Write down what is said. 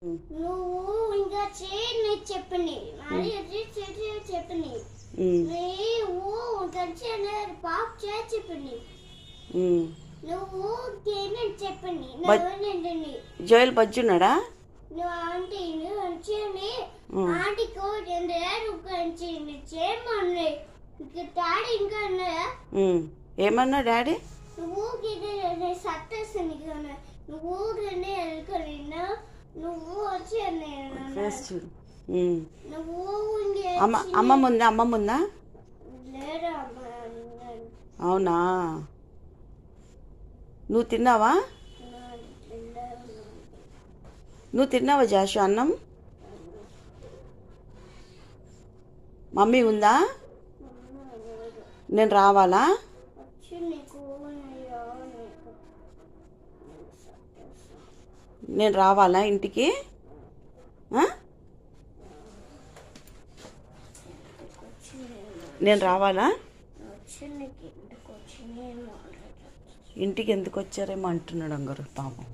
నువ్వు ఇంకా చేయని చెప్పండి మరి చెప్పండి నువ్వు కలిసి పాప చెప్పండి నువ్వు చెప్పండి జోయల్ బజ్జున్నాడా నువ్వు ఆంటీ వచ్చి ఆంటీకి 2,000 చేయమని డాడీ ఇంకా అన్నారా ఏమన్నా డాడీ నువ్వు సత్తేస్తాను నువ్వు వెళ్ళుకొని నువ్వు వచ్చి నువ్వు అమ్మమ్మ ఉందా లేరా అవునా నువ్వు తిన్నావా జాషు అన్నం మమ్మీ ఉందా నేను రావాలా నేను రావాలా ఇంటికి నేను రావాలా ఇంటికి ఎందుకు వచ్చారేమో అంటున్నాడు అంగారు పాపం